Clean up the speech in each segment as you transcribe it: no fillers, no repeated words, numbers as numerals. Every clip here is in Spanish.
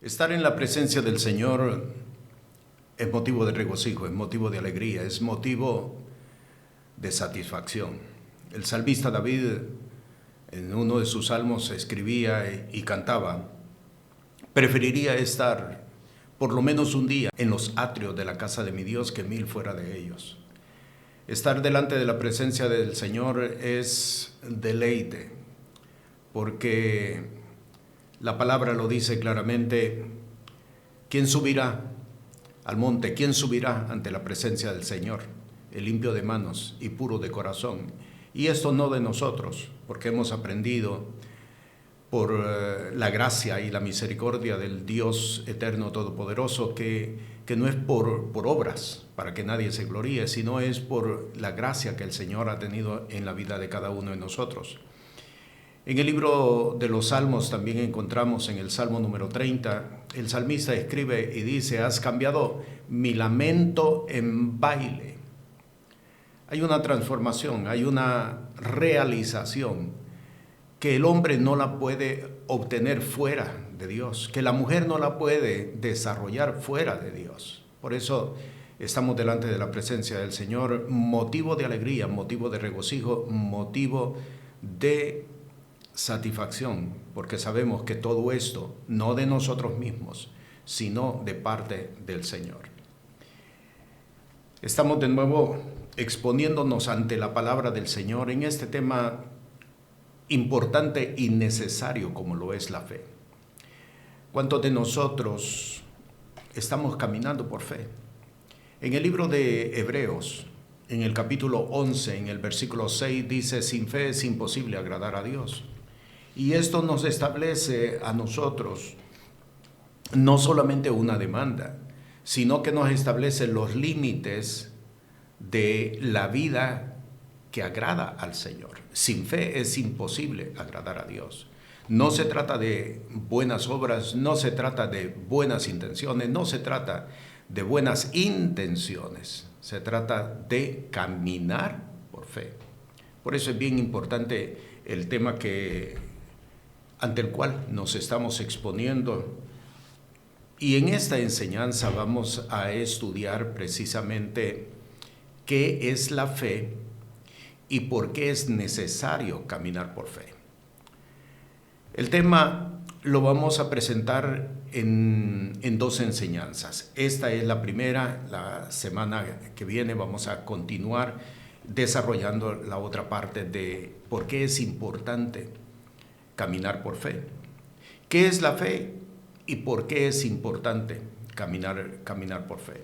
Estar en la presencia del Señor es motivo de regocijo, es motivo de alegría, es motivo de satisfacción. El salmista David en uno de sus salmos escribía y cantaba: preferiría estar por lo menos un día en los atrios de la casa de mi Dios que 1000 fuera de ellos. Estar delante de la presencia del Señor es deleite, porque la palabra lo dice claramente. ¿Quién subirá al monte? ¿Quién subirá ante la presencia del Señor? El limpio de manos y puro de corazón. Y esto no de nosotros, porque hemos aprendido por la gracia y la misericordia del Dios eterno todopoderoso que no es por obras para que nadie se gloríe, sino es por la gracia que el Señor ha tenido en la vida de cada uno de nosotros. En el libro de los Salmos también encontramos en el Salmo número 30, el salmista escribe y dice: has cambiado mi lamento en baile. Hay una transformación, hay una realización que el hombre no la puede obtener fuera de Dios, que la mujer no la puede desarrollar fuera de Dios. Por eso estamos delante de la presencia del Señor, motivo de alegría, motivo de regocijo, motivo de satisfacción, porque sabemos que todo esto no de nosotros mismos, sino de parte del Señor. Estamos de nuevo exponiéndonos ante la palabra del Señor en este tema importante y necesario como lo es la fe. ¿Cuántos de nosotros estamos caminando por fe? En el libro de Hebreos, en el capítulo 11, en el versículo 6, dice: sin fe es imposible agradar a Dios. Y esto nos establece a nosotros no solamente una demanda, sino que nos establece los límites de la vida que agrada al Señor. Sin fe es imposible agradar a Dios. No se trata de buenas obras, no se trata de buenas intenciones, no se trata de buenas intenciones, se trata de caminar por fe. Por eso es bien importante el tema ante el cual nos estamos exponiendo. Y en esta enseñanza vamos a estudiar precisamente qué es la fe y por qué es necesario caminar por fe. El tema lo vamos a presentar en dos enseñanzas. Esta es la primera. La semana que viene vamos a continuar desarrollando la otra parte de por qué es importante caminar por fe. ¿Qué es la fe y por qué es importante caminar por fe?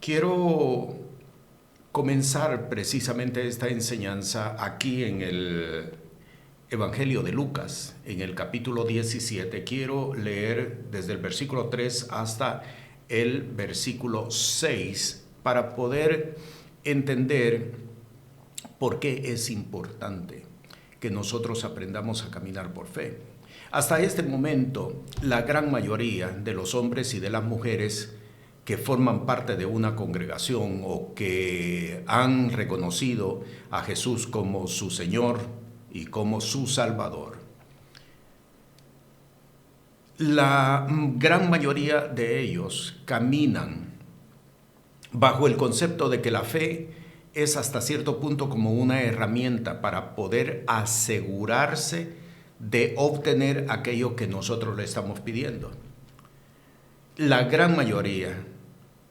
Quiero comenzar precisamente esta enseñanza aquí en el Evangelio de Lucas, en el capítulo 17. Quiero leer desde el versículo 3 hasta el versículo 6 para poder entender por qué es importante que nosotros aprendamos a caminar por fe. Hasta este momento, la gran mayoría de los hombres y de las mujeres que forman parte de una congregación o que han reconocido a Jesús como su Señor y como su Salvador, la gran mayoría de ellos caminan bajo el concepto de que la fe es hasta cierto punto como una herramienta para poder asegurarse de obtener aquello que nosotros le estamos pidiendo. La gran mayoría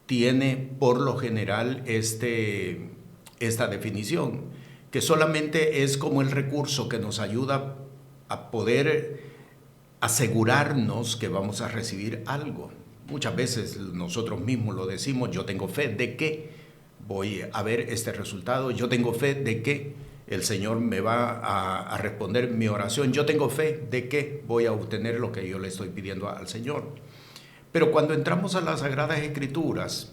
tiene por lo general esta definición, que solamente es como el recurso que nos ayuda a poder asegurarnos que vamos a recibir algo. Muchas veces nosotros mismos lo decimos: yo tengo fe de que voy a ver este resultado, yo tengo fe de que el Señor me va a responder mi oración, yo tengo fe de que voy a obtener lo que yo le estoy pidiendo al Señor. Pero cuando entramos a las Sagradas Escrituras,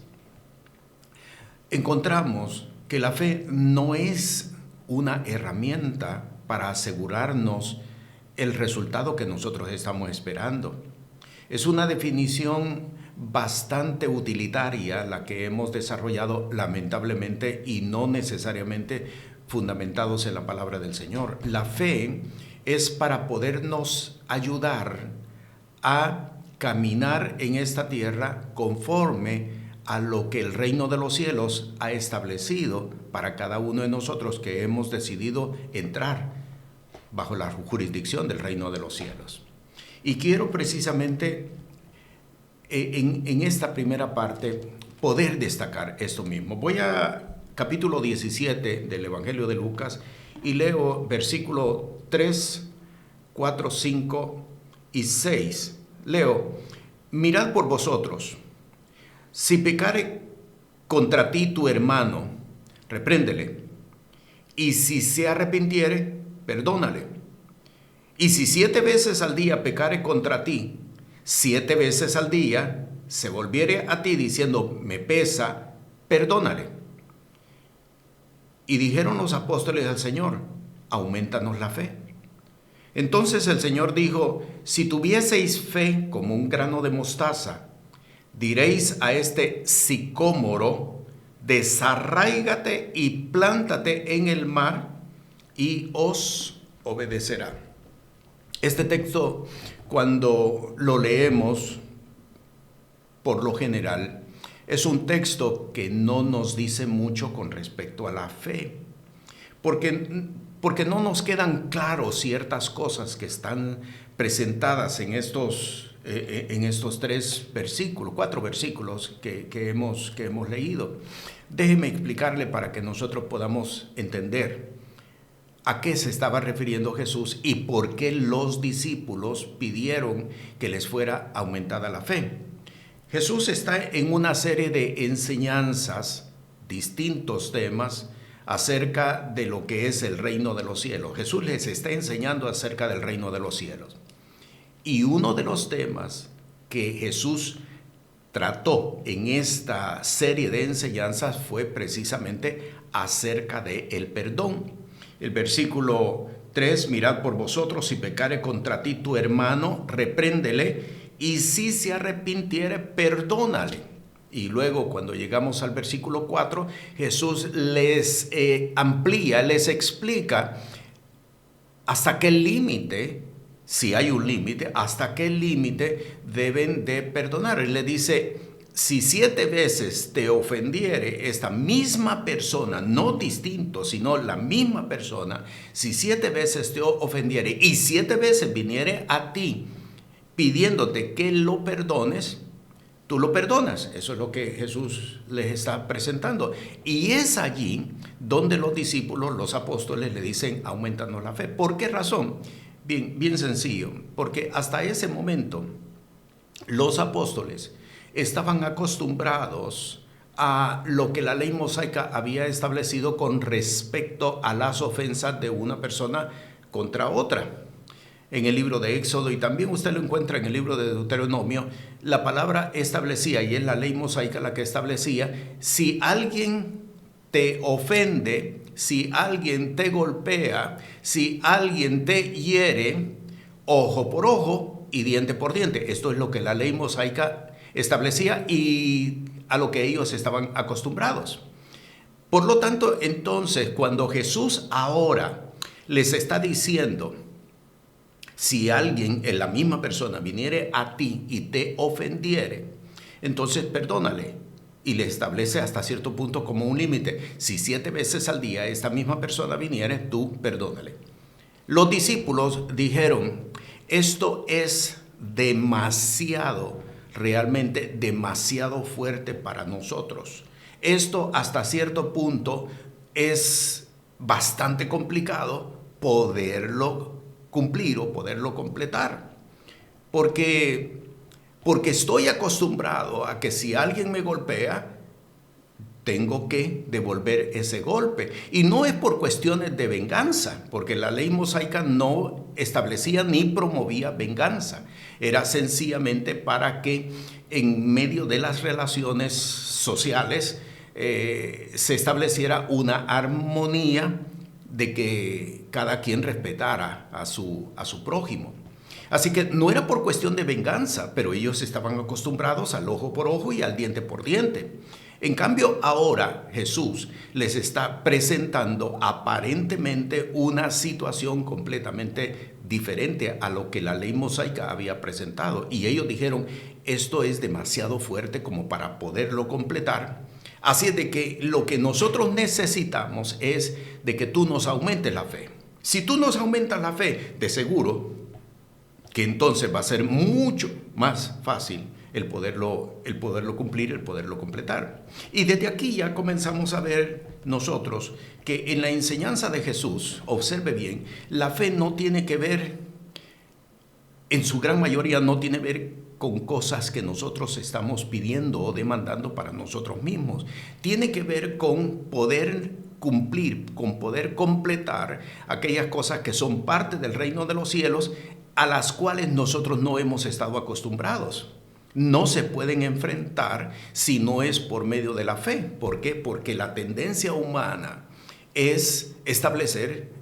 encontramos que la fe no es una herramienta para asegurarnos el resultado que nosotros estamos esperando. Es una definición bastante utilitaria la que hemos desarrollado, lamentablemente, y no necesariamente fundamentados en la palabra del Señor. La fe es para podernos ayudar a caminar en esta tierra conforme a lo que el reino de los cielos ha establecido para cada uno de nosotros que hemos decidido entrar bajo la jurisdicción del reino de los cielos. Y quiero precisamente en esta primera parte poder destacar esto mismo. Voy a capítulo 17 del Evangelio de Lucas y leo versículo 3, 4, 5 y 6. Leo: mirad por vosotros, si pecare contra ti tu hermano, repréndele, y si se arrepintiere, perdónale. Y si 7 veces al día pecare contra ti, 7 veces al día se volviere a ti diciendo, me pesa, perdónale. Y dijeron los apóstoles al Señor, aumentanos la fe. Entonces el Señor dijo, si tuvieseis fe como un grano de mostaza, diréis a este sicómoro, desarráigate y plántate en el mar, y os obedecerá. Este texto, cuando lo leemos, por lo general, es un texto que no nos dice mucho con respecto a la fe, porque no nos quedan claros ciertas cosas que están presentadas en estos 4 versículos que hemos leído. Déjeme explicarle para que nosotros podamos entender a qué se estaba refiriendo Jesús y por qué los discípulos pidieron que les fuera aumentada la fe. Jesús está en una serie de enseñanzas, distintos temas, acerca de lo que es el reino de los cielos. Jesús les está enseñando acerca del reino de los cielos. Y uno de los temas que Jesús trató en esta serie de enseñanzas fue precisamente acerca del perdón. El versículo 3, mirad por vosotros, si pecare contra ti tu hermano, repréndele, y si se arrepintiere, perdónale. Y luego cuando llegamos al versículo 4, Jesús les amplía, les explica hasta qué límite, si hay un límite, hasta qué límite deben de perdonar. Él le dice, si 7 veces te ofendiere esta misma persona, no distinto, sino la misma persona, si 7 veces te ofendiere y 7 veces viniere a ti pidiéndote que lo perdones, tú lo perdonas. Eso es lo que Jesús les está presentando. Y es allí donde los discípulos, los apóstoles, le dicen, aumentanos la fe. ¿Por qué razón? Bien sencillo, porque hasta ese momento los apóstoles estaban acostumbrados a lo que la ley mosaica había establecido con respecto a las ofensas de una persona contra otra. En el libro de Éxodo, y también usted lo encuentra en el libro de Deuteronomio, la palabra establecía, y es la ley mosaica la que establecía, si alguien te ofende, si alguien te golpea, si alguien te hiere, ojo por ojo y diente por diente. Esto es lo que la ley mosaica establecía y a lo que ellos estaban acostumbrados. Por lo tanto, entonces, cuando Jesús ahora les está diciendo, si alguien, en la misma persona, viniere a ti y te ofendiere, entonces perdónale. Y le establece hasta cierto punto como un límite. Si 7 veces al día esta misma persona viniere, tú perdónale. Los discípulos dijeron, esto es demasiado, realmente demasiado fuerte para nosotros. Esto hasta cierto punto es bastante complicado poderlo cumplir o poderlo completar. Porque estoy acostumbrado a que si alguien me golpea, tengo que devolver ese golpe. Y no es por cuestiones de venganza, porque la ley mosaica no establecía ni promovía venganza. Era sencillamente para que en medio de las relaciones sociales se estableciera una armonía de que cada quien respetara a su prójimo. Así que no era por cuestión de venganza, pero ellos estaban acostumbrados al ojo por ojo y al diente por diente. En cambio, ahora Jesús les está presentando aparentemente una situación completamente diferente a lo que la ley mosaica había presentado. Y ellos dijeron, esto es demasiado fuerte como para poderlo completar. Así es de que lo que nosotros necesitamos es de que tú nos aumentes la fe. Si tú nos aumentas la fe, de seguro que entonces va a ser mucho más fácil el poderlo cumplir, el poderlo completar. Y desde aquí ya comenzamos a ver nosotros que en la enseñanza de Jesús, observe bien, la fe no tiene que ver, en su gran mayoría no tiene que ver con cosas que nosotros estamos pidiendo o demandando para nosotros mismos. Tiene que ver con poder cumplir, con poder completar aquellas cosas que son parte del reino de los cielos, a las cuales nosotros no hemos estado acostumbrados. No se pueden enfrentar si no es por medio de la fe. ¿Por qué? Porque la tendencia humana es establecer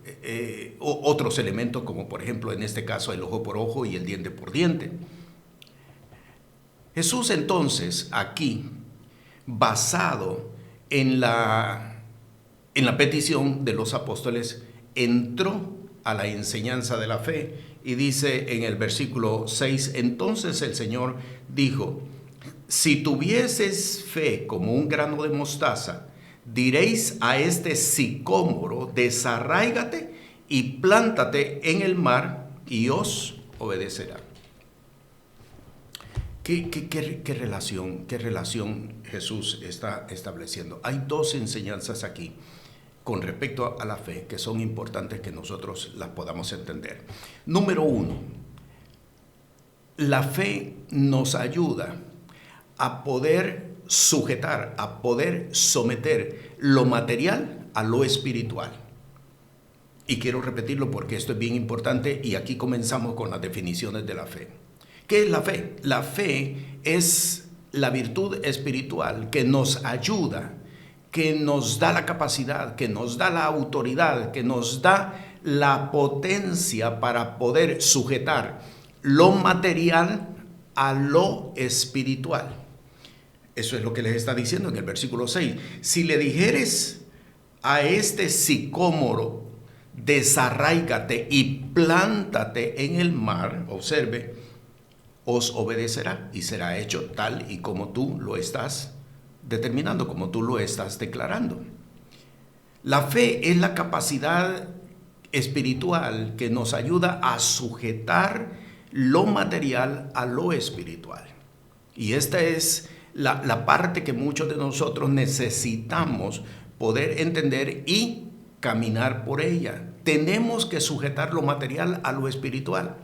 otros elementos, como por ejemplo en este caso el ojo por ojo y el diente por diente. Jesús entonces aquí, basado en la petición de los apóstoles, entró a la enseñanza de la fe y dice en el versículo 6, entonces el Señor dijo, si tuvieses fe como un grano de mostaza, diréis a este sicómoro, desarráigate y plántate en el mar y os obedecerá. ¿Qué relación Jesús está estableciendo? Hay dos enseñanzas aquí con respecto a la fe que son importantes que nosotros las podamos entender. Número uno, la fe nos ayuda a poder sujetar, a poder someter lo material a lo espiritual. Y quiero repetirlo porque esto es bien importante y aquí comenzamos con las definiciones de la fe. ¿Qué es la fe? La fe es la virtud espiritual que nos ayuda, que nos da la capacidad, que nos da la autoridad, que nos da la potencia para poder sujetar lo material a lo espiritual. Eso es lo que les está diciendo en el versículo 6. Si le dijeres a este sicómoro, desarráigate y plántate en el mar, observe, os obedecerá y será hecho tal y como tú lo estás determinando, como tú lo estás declarando. La fe es la capacidad espiritual que nos ayuda a sujetar lo material a lo espiritual. Y esta es la parte que muchos de nosotros necesitamos poder entender y caminar por ella. Tenemos que sujetar lo material a lo espiritual.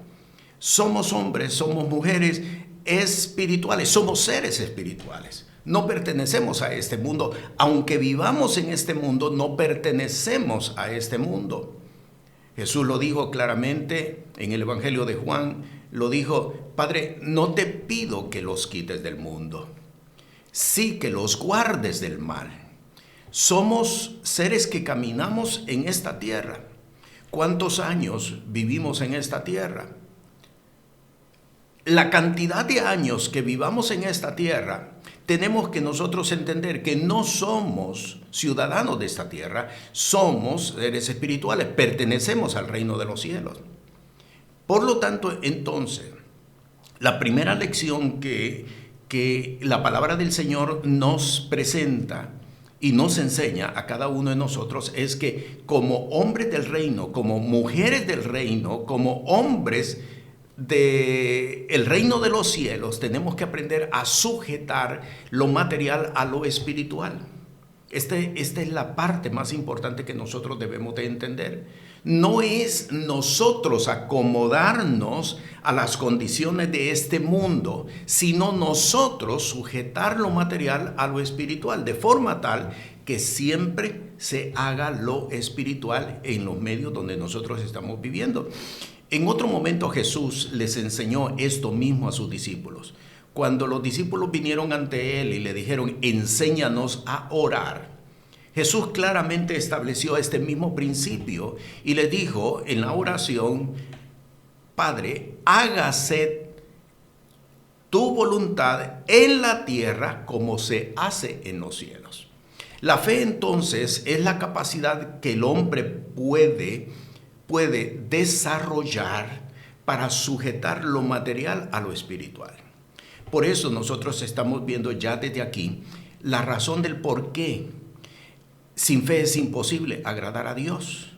Somos hombres, somos mujeres espirituales, somos seres espirituales. No pertenecemos a este mundo. Aunque vivamos en este mundo, no pertenecemos a este mundo. Jesús lo dijo claramente en el Evangelio de Juan. Lo dijo, Padre, no te pido que los quites del mundo, sí que los guardes del mal. Somos seres que caminamos en esta tierra. ¿Cuántos años vivimos en esta tierra? La cantidad de años que vivamos en esta tierra, tenemos que nosotros entender que no somos ciudadanos de esta tierra, somos seres espirituales, pertenecemos al reino de los cielos. Por lo tanto, entonces, la primera lección que la palabra del Señor nos presenta y nos enseña a cada uno de nosotros es que como hombres del reino, como mujeres del reino, como hombres del reino de los cielos, tenemos que aprender a sujetar lo material a lo espiritual. Esta es la parte más importante que nosotros debemos de entender. No es nosotros acomodarnos a las condiciones de este mundo, sino nosotros sujetar lo material a lo espiritual, de forma tal que siempre se haga lo espiritual en los medios donde nosotros estamos viviendo. En otro momento Jesús les enseñó esto mismo a sus discípulos. Cuando los discípulos vinieron ante él y le dijeron, enséñanos a orar, Jesús claramente estableció este mismo principio y le dijo en la oración, Padre, hágase tu voluntad en la tierra como se hace en los cielos. La fe entonces es la capacidad que el hombre puede desarrollar para sujetar lo material a lo espiritual. Por eso nosotros estamos viendo ya desde aquí la razón del por qué sin fe es imposible agradar a Dios.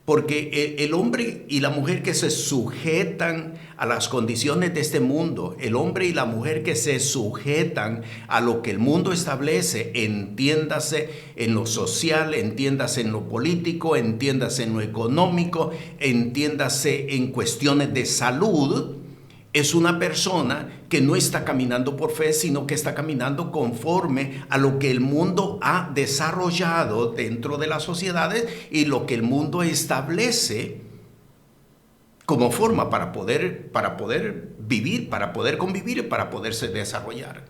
Porque el hombre y la mujer que se sujetan a las condiciones de este mundo, el hombre y la mujer que se sujetan a lo que el mundo establece, entiéndase en lo social, entiéndase en lo político, entiéndase en lo económico, entiéndase en cuestiones de salud, es una persona que no está caminando por fe, sino que está caminando conforme a lo que el mundo ha desarrollado dentro de las sociedades y lo que el mundo establece como forma para poder vivir, para poder convivir y para poderse desarrollar.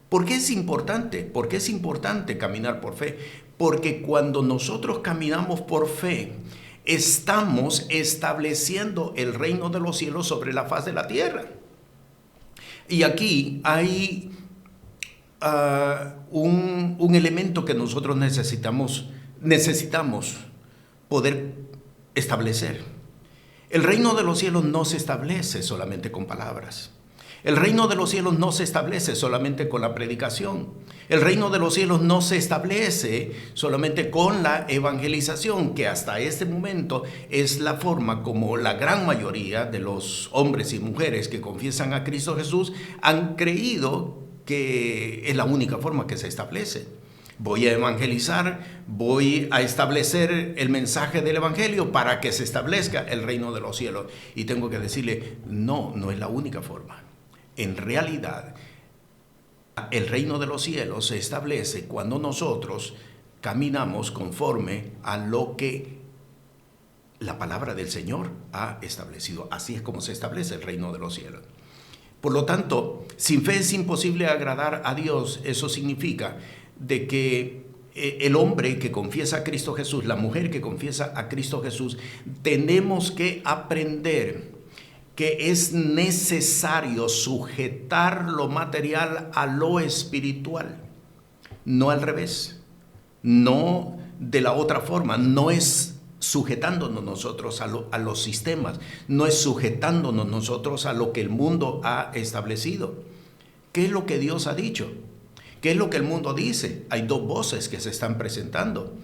¿Por qué es importante? ¿Por qué es importante caminar por fe? Porque cuando nosotros caminamos por fe, estamos estableciendo el reino de los cielos sobre la faz de la tierra. Y aquí hay un elemento que nosotros necesitamos poder establecer. El reino de los cielos no se establece solamente con palabras. El reino de los cielos no se establece solamente con la predicación. El reino de los cielos no se establece solamente con la evangelización, que hasta este momento es la forma como la gran mayoría de los hombres y mujeres que confiesan a Cristo Jesús han creído que es la única forma que se establece. Voy a evangelizar, voy a establecer el mensaje del evangelio para que se establezca el reino de los cielos. Y tengo que decirle, no es la única forma. En realidad, el reino de los cielos se establece cuando nosotros caminamos conforme a lo que la palabra del Señor ha establecido. Así es como se establece el reino de los cielos. Por lo tanto, sin fe es imposible agradar a Dios. Eso significa de que el hombre que confiesa a Cristo Jesús, la mujer que confiesa a Cristo Jesús, tenemos que aprender que es necesario sujetar lo material a lo espiritual, no al revés, no de la otra forma, no es sujetándonos nosotros a los sistemas, no es sujetándonos nosotros a lo que el mundo ha establecido. ¿Qué es lo que Dios ha dicho? ¿Qué es lo que el mundo dice? Hay dos voces que se están presentando.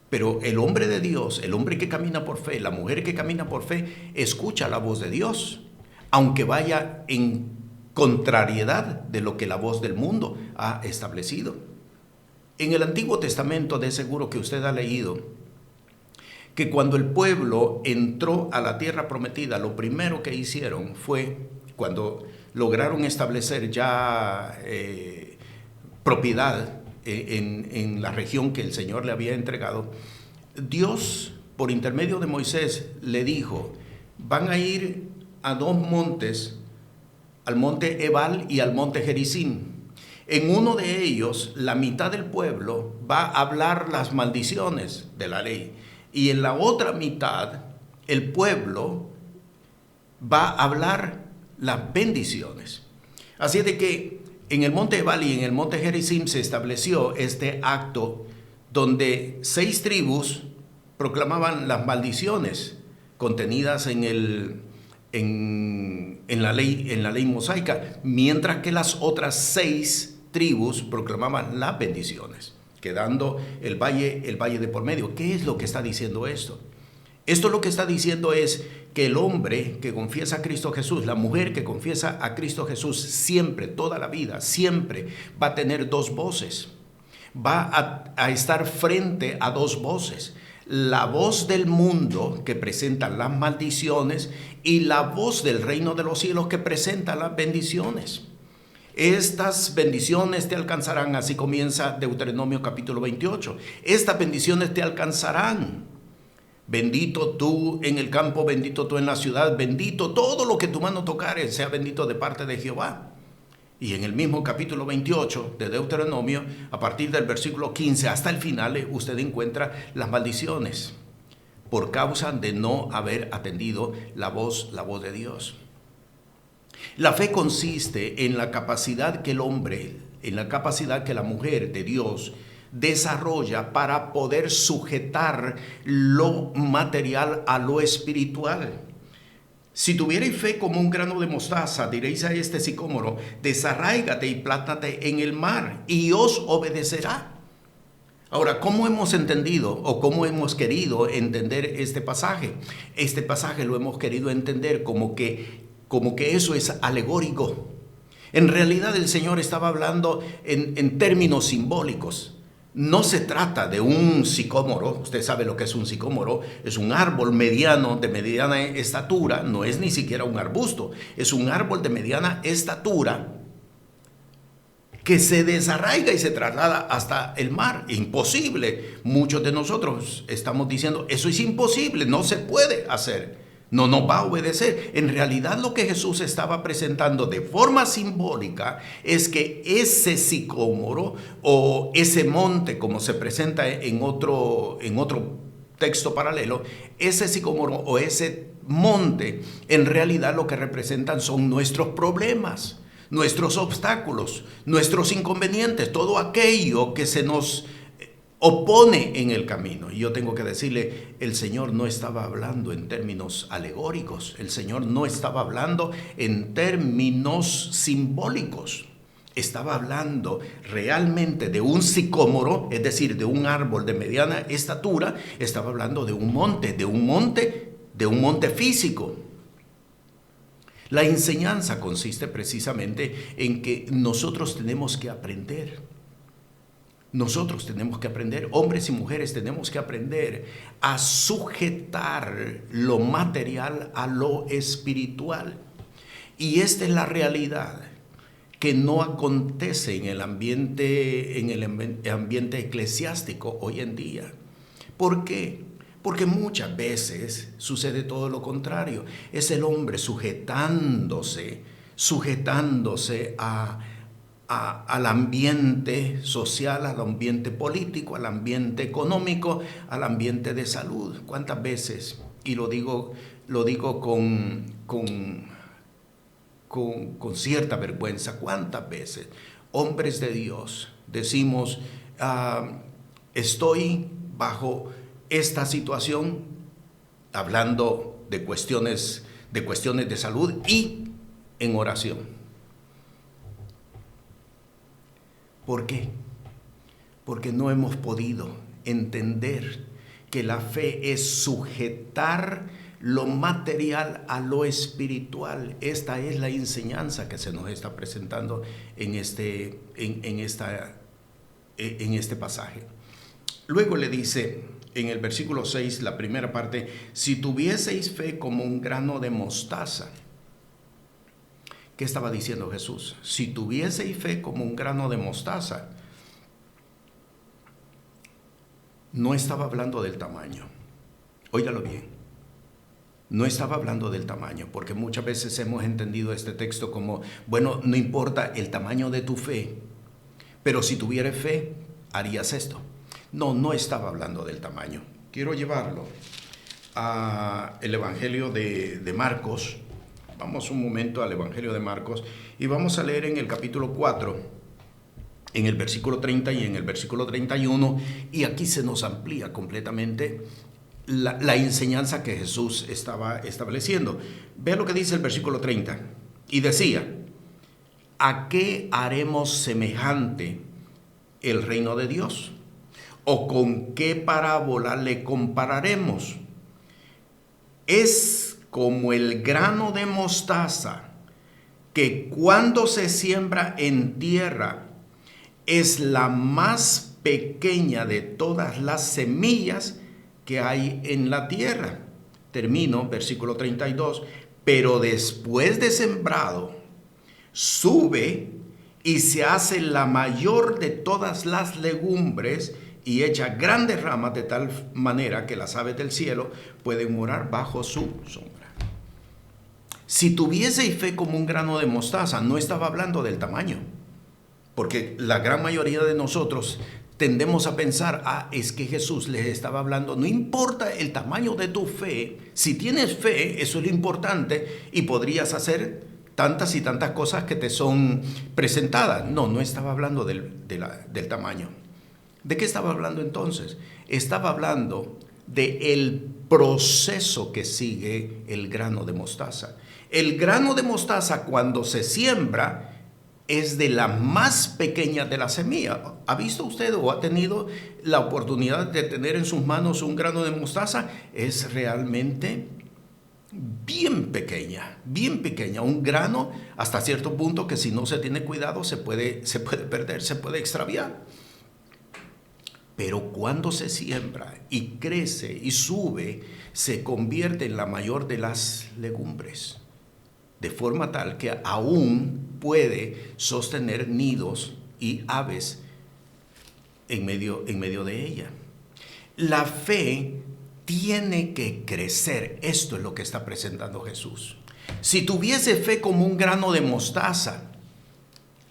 Pero el hombre de Dios, el hombre que camina por fe, la mujer que camina por fe, escucha la voz de Dios, aunque vaya en contrariedad de lo que la voz del mundo ha establecido. En el Antiguo Testamento, de seguro que usted ha leído, que cuando el pueblo entró a la tierra prometida, lo primero que hicieron fue, cuando lograron establecer ya propiedad en la región que el Señor le había entregado, Dios, por intermedio de Moisés, le dijo, van a ir a dos montes, al monte Ebal y al monte Gerizim. En uno de ellos, la mitad del pueblo va a hablar las maldiciones de la ley, y en la otra mitad, el pueblo va a hablar las bendiciones. Así de que en el monte Ebal y en el monte Gerizim se estableció este acto donde 6 tribus proclamaban las maldiciones contenidas en la ley mosaica, mientras que las otras 6 tribus proclamaban las bendiciones, quedando el valle de por medio. ¿Qué es lo que está diciendo esto? Esto lo que está diciendo es que el hombre que confiesa a Cristo Jesús, la mujer que confiesa a Cristo Jesús, siempre, toda la vida, siempre va a tener dos voces. Va a estar frente a dos voces. La voz del mundo que presenta las maldiciones y la voz del reino de los cielos que presenta las bendiciones. Estas bendiciones te alcanzarán, así comienza Deuteronomio capítulo 28. Estas bendiciones te alcanzarán. Bendito tú en el campo, bendito tú en la ciudad, bendito todo lo que tu mano tocare, sea bendito de parte de Jehová. Y en el mismo capítulo 28 de Deuteronomio, a partir del versículo 15 hasta el final, usted encuentra las maldiciones por causa de no haber atendido la voz de Dios. La fe consiste en la capacidad que el hombre, en la capacidad que la mujer de Dios desarrolla para poder sujetar lo material a lo espiritual. Si tuvierais fe como un grano de mostaza, diréis a este sicómoro, desarráigate y plántate en el mar, y os obedecerá. Ahora, ¿cómo hemos entendido o cómo hemos querido entender este pasaje? Este pasaje lo hemos querido entender como que eso es alegórico. En realidad el Señor estaba hablando en términos simbólicos. No se trata de un sicómoro. Usted sabe lo que es un sicómoro. Es un árbol mediano, de mediana estatura. No es ni siquiera un arbusto. Es un árbol de mediana estatura que se desarraiga y se traslada hasta el mar. Imposible. Muchos de nosotros estamos diciendo, eso es imposible, no se puede hacer. No nos va a obedecer. En realidad lo que Jesús estaba presentando de forma simbólica es que ese sicómoro o ese monte, como se presenta en otro texto paralelo, ese sicómoro o ese monte, en realidad lo que representan son nuestros problemas, nuestros obstáculos, nuestros inconvenientes, todo aquello que se nos opone en el camino. Y yo tengo que decirle, el Señor no estaba hablando en términos alegóricos, el Señor no estaba hablando en términos simbólicos. Estaba hablando realmente de un sicómoro, es decir, de un árbol de mediana estatura. Estaba hablando de un monte físico. La enseñanza consiste precisamente en que nosotros tenemos que aprender. Nosotros tenemos que aprender, hombres y mujeres tenemos que aprender a sujetar lo material a lo espiritual. Y esta es la realidad que no acontece en el ambiente eclesiástico hoy en día. ¿Por qué? Porque muchas veces sucede todo lo contrario. Es el hombre sujetándose al ambiente social, al ambiente político, al ambiente económico, al ambiente de salud. ¿Cuántas veces? Y lo digo con cierta vergüenza. ¿Cuántas veces hombres de Dios decimos, estoy bajo esta situación, hablando de cuestiones de salud y en oración? ¿Por qué? Porque no hemos podido entender que la fe es sujetar lo material a lo espiritual. Esta es la enseñanza que se nos está presentando en este pasaje. Luego le dice en el versículo 6, la primera parte, si tuvieseis fe como un grano de mostaza. ¿Qué estaba diciendo Jesús? Si tuvieseis fe como un grano de mostaza. No estaba hablando del tamaño. Óigalo bien. No estaba hablando del tamaño, porque muchas veces hemos entendido este texto como, bueno, no importa el tamaño de tu fe, pero si tuvieras fe, harías esto. No estaba hablando del tamaño. Quiero llevarlo al Evangelio de Marcos. Vamos un momento al Evangelio de Marcos y vamos a leer en el capítulo 4, en el versículo 30 y en el versículo 31, y aquí se nos amplía completamente la enseñanza que Jesús estaba estableciendo. Ve lo que dice el versículo 30. Y decía, ¿a qué haremos semejante el reino de Dios? ¿O con qué parábola le compararemos? Es como el grano de mostaza, que cuando se siembra en tierra es la más pequeña de todas las semillas que hay en la tierra. Termino, versículo 32, pero después de sembrado, sube y se hace la mayor de todas las legumbres y echa grandes ramas de tal manera que las aves del cielo pueden morar bajo su sombra. Si tuvieseis fe como un grano de mostaza, no estaba hablando del tamaño, porque la gran mayoría de nosotros tendemos a pensar, es que Jesús les estaba hablando, no importa el tamaño de tu fe, si tienes fe, eso es lo importante, y podrías hacer tantas y tantas cosas que te son presentadas. No estaba hablando del tamaño. ¿De qué estaba hablando entonces? Estaba hablando del proceso que sigue el grano de mostaza. El grano de mostaza, cuando se siembra, es de la más pequeña de la semilla. ¿Ha visto usted o ha tenido la oportunidad de tener en sus manos un grano de mostaza? Es realmente bien pequeña, un grano hasta cierto punto que si no se tiene cuidado se puede perder, se puede extraviar. Pero cuando se siembra y crece y sube, se convierte en la mayor de las legumbres, de forma tal que aún puede sostener nidos y aves en medio de ella. La fe tiene que crecer. Esto es lo que está presentando Jesús. Si tuviese fe como un grano de mostaza,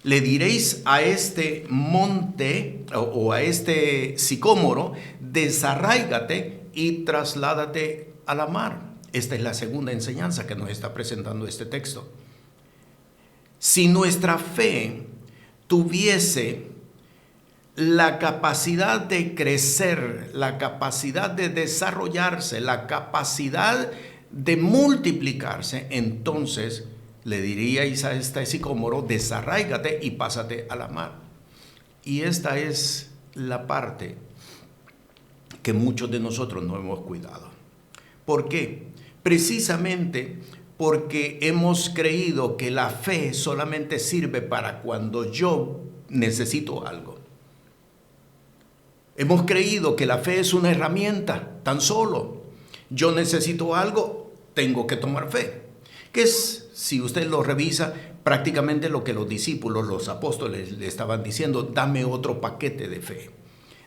le diréis a este monte o a este sicómoro, desarráigate y trasládate a la mar. Esta es la segunda enseñanza que nos está presentando este texto. Si nuestra fe tuviese la capacidad de crecer, la capacidad de desarrollarse, la capacidad de multiplicarse, entonces le diríais a este sicómoro, desarráigate y pásate a la mar. Y esta es la parte que muchos de nosotros no hemos cuidado. ¿Por qué? Precisamente porque hemos creído que la fe solamente sirve para cuando yo necesito algo. Hemos creído que la fe es una herramienta, tan solo. Yo necesito algo, tengo que tomar fe. Que es, si usted lo revisa, prácticamente lo que los discípulos, los apóstoles le estaban diciendo: dame otro paquete de fe,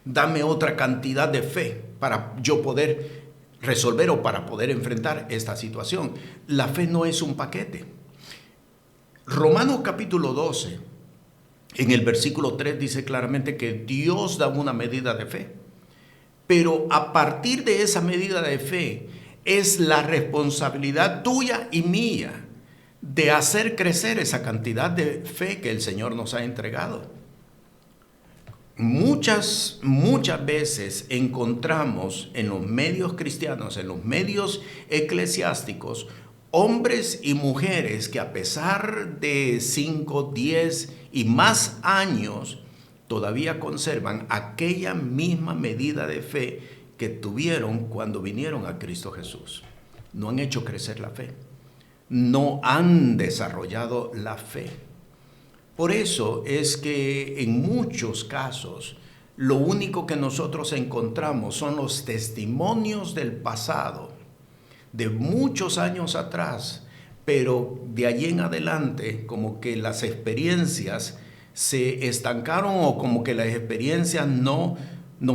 dame otra cantidad de fe para yo poder resolver o para poder enfrentar esta situación. La fe no es un paquete. Romanos capítulo 12, en el versículo 3 dice claramente que Dios da una medida de fe, pero a partir de esa medida de fe es la responsabilidad tuya y mía de hacer crecer esa cantidad de fe que el Señor nos ha entregado. Muchas veces encontramos en los medios cristianos, en los medios eclesiásticos, hombres y mujeres que a pesar de 5, 10 y más años todavía conservan aquella misma medida de fe que tuvieron cuando vinieron a Cristo Jesús. No han hecho crecer la fe, no han desarrollado la fe. Por eso es que en muchos casos lo único que nosotros encontramos son los testimonios del pasado, de muchos años atrás, pero de allí en adelante como que las experiencias se estancaron o como que las experiencias no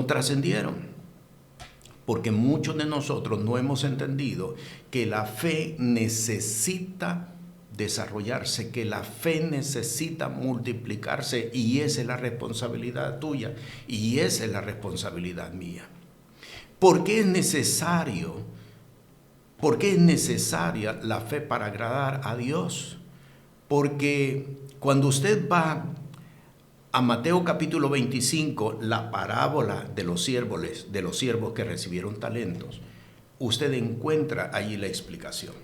trascendieron. Porque muchos de nosotros no hemos entendido que la fe necesita desarrollarse, que la fe necesita multiplicarse, y esa es la responsabilidad tuya y esa es la responsabilidad mía. ¿Por qué es necesaria la fe para agradar a Dios? Porque cuando usted va a Mateo capítulo 25, la parábola de los siervos que recibieron talentos, usted encuentra allí la explicación.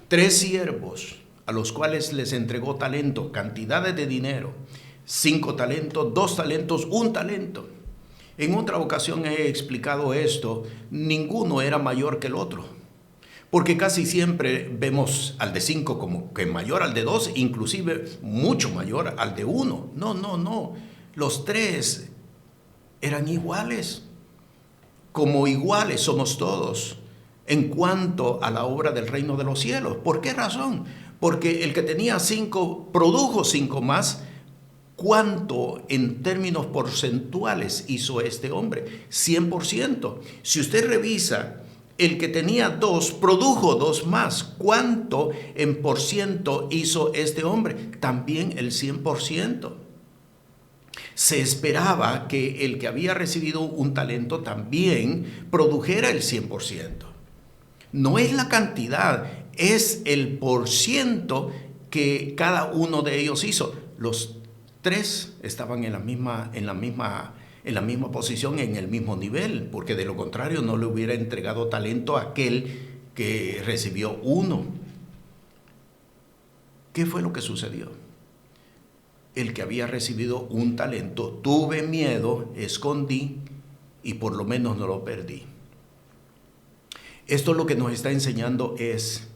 3 siervos a los cuales les entregó talentos, cantidades de dinero, 5 talentos, 2 talentos, 1 talento. En otra ocasión he explicado esto, ninguno era mayor que el otro, porque casi siempre vemos al de 5 como que mayor al de 2, inclusive mucho mayor al de 1. No, los 3 eran iguales, como iguales somos todos en cuanto a la obra del reino de los cielos. ¿Por qué razón? Porque el que tenía 5 produjo 5 más. ¿Cuánto en términos porcentuales hizo este hombre? 100%. Si usted revisa, el que tenía 2 produjo 2 más. ¿Cuánto en por ciento hizo este hombre? También el 100%. Se esperaba que el que había recibido un talento también produjera el 100%. No es la cantidad, es el por ciento que cada uno de ellos hizo. Los tres estaban en la misma posición, en el mismo nivel, porque de lo contrario no le hubiera entregado talento a aquel que recibió uno. ¿Qué fue lo que sucedió? El que había recibido un talento, tuve miedo, escondí y por lo menos no lo perdí. Esto lo que nos está enseñando es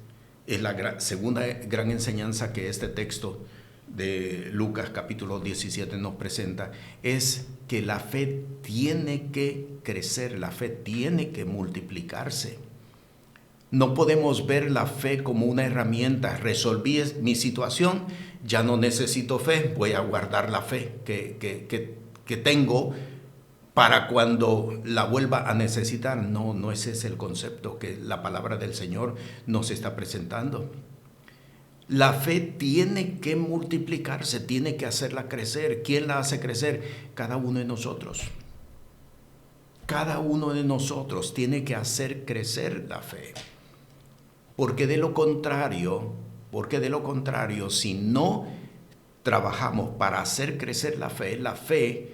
la segunda gran enseñanza que este texto de Lucas capítulo 17 nos presenta, es que la fe tiene que crecer, la fe tiene que multiplicarse. No podemos ver la fe como una herramienta. Resolví mi situación, ya no necesito fe, voy a guardar la fe que tengo para cuando la vuelva a necesitar. No ese es el concepto que la palabra del Señor nos está presentando. La fe tiene que multiplicarse, tiene que hacerla crecer. ¿Quién la hace crecer? Cada uno de nosotros. Cada uno de nosotros tiene que hacer crecer la fe. Porque de lo contrario, si no trabajamos para hacer crecer la fe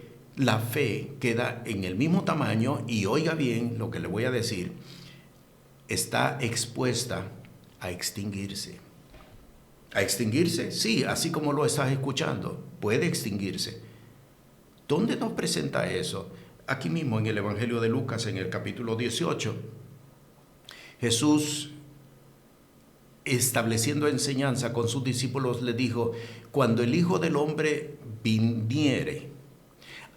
queda en el mismo tamaño y, oiga bien lo que le voy a decir, está expuesta a extinguirse. ¿A extinguirse? Sí, así como lo estás escuchando, puede extinguirse. ¿Dónde nos presenta eso? Aquí mismo en el Evangelio de Lucas, en el capítulo 18, Jesús, estableciendo enseñanza con sus discípulos, le dijo: cuando el Hijo del Hombre viniere,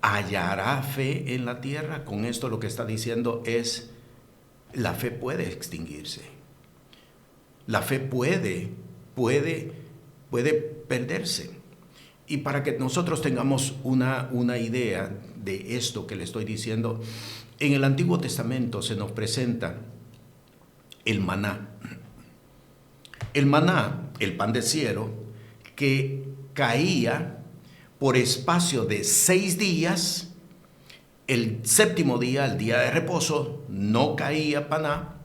¿hallará fe en la tierra? Con esto lo que está diciendo es, la fe puede extinguirse. La fe puede perderse. Y para que nosotros tengamos una idea de esto que le estoy diciendo, en el Antiguo Testamento se nos presenta el maná. El maná, el pan de cielo, que caía por espacio de 6 días. El séptimo día, el día de reposo, no caía maná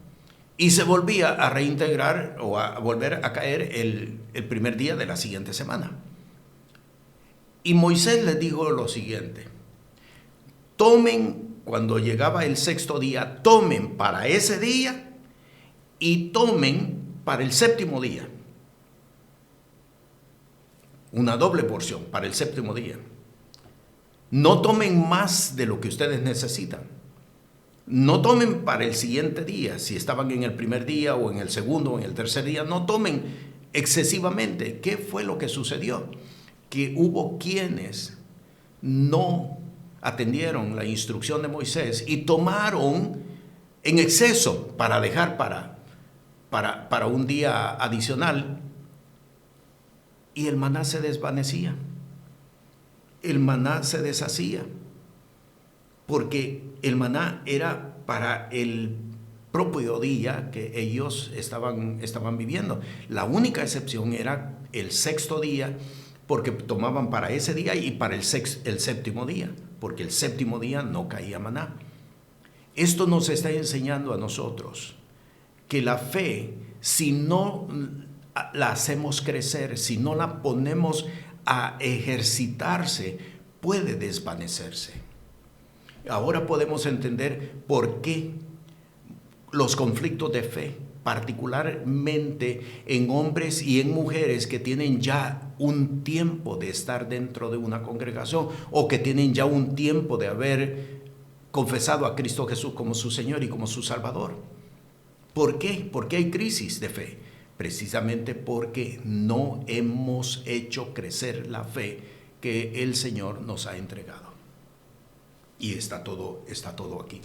y se volvía a reintegrar o a volver a caer el primer día de la siguiente semana. Y Moisés les dijo lo siguiente: tomen, cuando llegaba el 6º día, tomen para ese día y tomen para el 7º día. Una doble porción para el 7º día. No tomen más de lo que ustedes necesitan. No tomen para el siguiente día, si estaban en el primer día o en el segundo o en el tercer día, no tomen excesivamente. ¿Qué fue lo que sucedió? Que hubo quienes no atendieron la instrucción de Moisés y tomaron en exceso para dejar para un día adicional, y el maná se desvanecía. El maná se deshacía, porque el maná era para el propio día que ellos estaban viviendo. La única excepción era el 6º día, porque tomaban para ese día y para el 7º día, porque el 7º día no caía maná. Esto nos está enseñando a nosotros que la fe, si no la hacemos crecer, si no la ponemos a ejercitarse, puede desvanecerse. Ahora podemos entender por qué los conflictos de fe, particularmente en hombres y en mujeres que tienen ya un tiempo de estar dentro de una congregación o que tienen ya un tiempo de haber confesado a Cristo Jesús como su Señor y como su Salvador. ¿Por qué? ¿Por qué hay crisis de fe? Precisamente porque no hemos hecho crecer la fe que el Señor nos ha entregado. Y está todo aquí.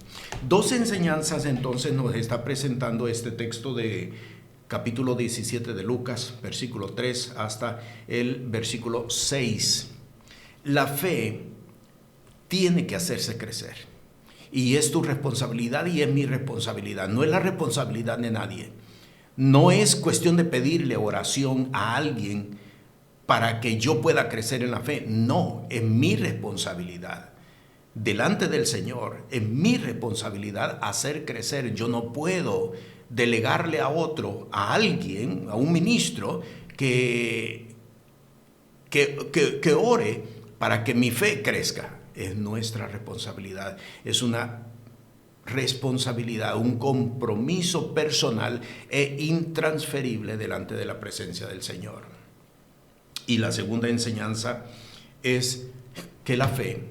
2 enseñanzas entonces nos está presentando este texto de capítulo 17 de Lucas, versículo 3 hasta el versículo 6. La fe tiene que hacerse crecer. Y es tu responsabilidad y es mi responsabilidad. No es la responsabilidad de nadie. No es cuestión de pedirle oración a alguien para que yo pueda crecer en la fe. No, es mi responsabilidad. Delante del Señor, es mi responsabilidad hacer crecer. Yo no puedo delegarle a otro, a alguien, a un ministro, que ore para que mi fe crezca. Es nuestra responsabilidad, es una responsabilidad, un compromiso personal e intransferible delante de la presencia del Señor. Y la segunda enseñanza es que la fe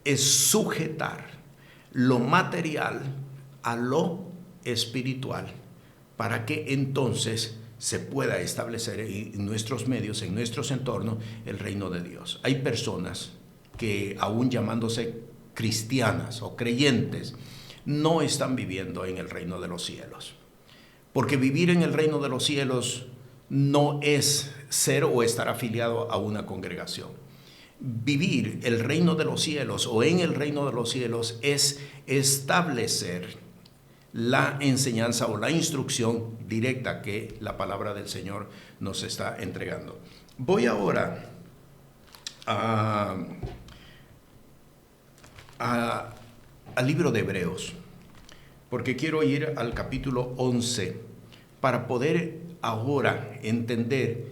es sujetar lo material a lo espiritual para que entonces se pueda establecer en nuestros medios, en nuestros entornos, el reino de Dios. Hay personas que, aún llamándose cristianas o creyentes, no están viviendo en el reino de los cielos. Porque vivir en el reino de los cielos no es ser o estar afiliado a una congregación. Vivir el reino de los cielos o en el reino de los cielos es establecer la enseñanza o la instrucción directa que la palabra del Señor nos está entregando. Voy ahora al libro de Hebreos, porque quiero ir al capítulo 11 para poder ahora entender